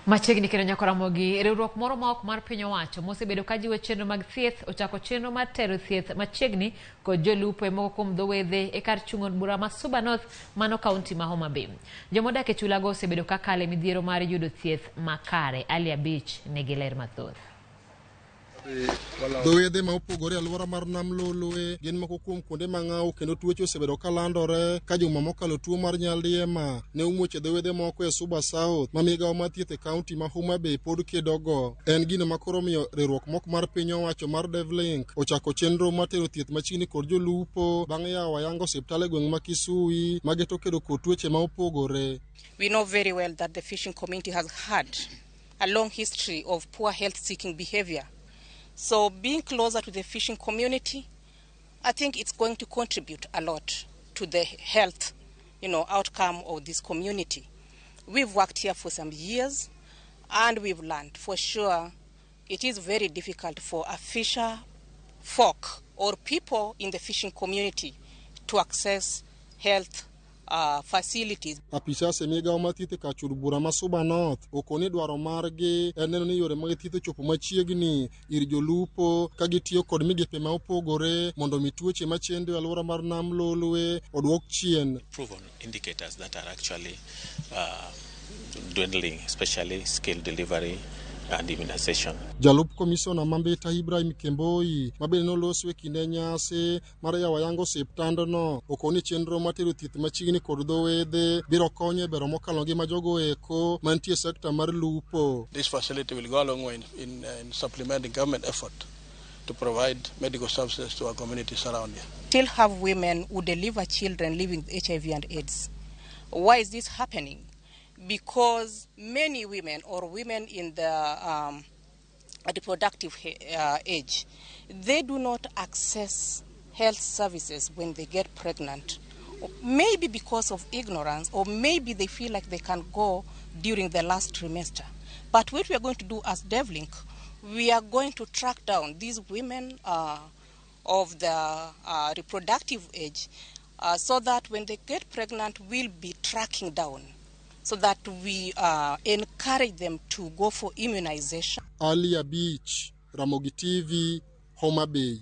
Machiegni kendo nyako Ramogi, riwruok moro ma ok mar piny owacho mosebedo ka jiwo chenro mag thieth ochako chenro mar tero thieth machiegni kod jolupo e moko kuom dhowedhe e kar chung' od bura ma Suba North mano kaunti ma Homa Bay. Jomodak e chulago osebedo ka kale midhiero mar yudo thieth makare. Alia Beach nigi ler mathoth. Dhowedhe ma opogore alwora mar nam Lolwe gin moko kuom kuonde mang'aw kendo tuoche osebedo ka landore ka juma mokalo tuo mar nyaldiema ne omuoche dhowedhe moko e Suba South ma migawo mar thieth e kaunti ma Homa Bay pod kedogo. En gino makoro miyo riwruok moko mar piny owacho mar Devlink ochako chenro mar tero thieth machiegni kod jolupo bang' yawo ayanga osiptal e gweng' ma Kisui ma geto kedo kod tuoche ma opogore. We know very well that the fishing community has had a long history of poor health-seeking behavior. So being closer to the fishing community, I think it's going to contribute a lot to the health, outcome of this community. We've worked here for some years and we've learned for sure it is very difficult for a fisher folk or people in the fishing community to access health facilities. Apisa semigawo mar thieth e kar chung' bura ma Suba North okoni dwaro margi en neno ni yore mag thieth chopo machiegni ir jolupo ka gitiyo kod migepe ma opogore mondo mi tuoche machendo e alwora mar nam Lolwe odwok chien. Proven indicators that are actually dwindling, especially scale delivery and immunization. Jalup Komisona Mambeta Ibrahim Kemboi mabende noloswe kinde nyasi mar yawo ayanga osiptandno okoni chenro mar tero thieth machiegni kod dhowedhe biro konyo e bero mokalo ngima jogo eko mantie sekta mar lupo. This facility will go a long way in supplementing government effort to provide medical services to our communities around here. Still have women who deliver children living with HIV and AIDS. Why is this happening? Because many women or women in the reproductive age, they do not access health services when they get pregnant. Maybe because of ignorance, or maybe they feel like they can go during the last trimester. But what we are going to do as Devlink, we are going to track down these women of the reproductive age so that when they get pregnant, we'll be tracking down, so that we encourage them to go for immunization. Alia Beach, Ramogi TV, Homa Bay.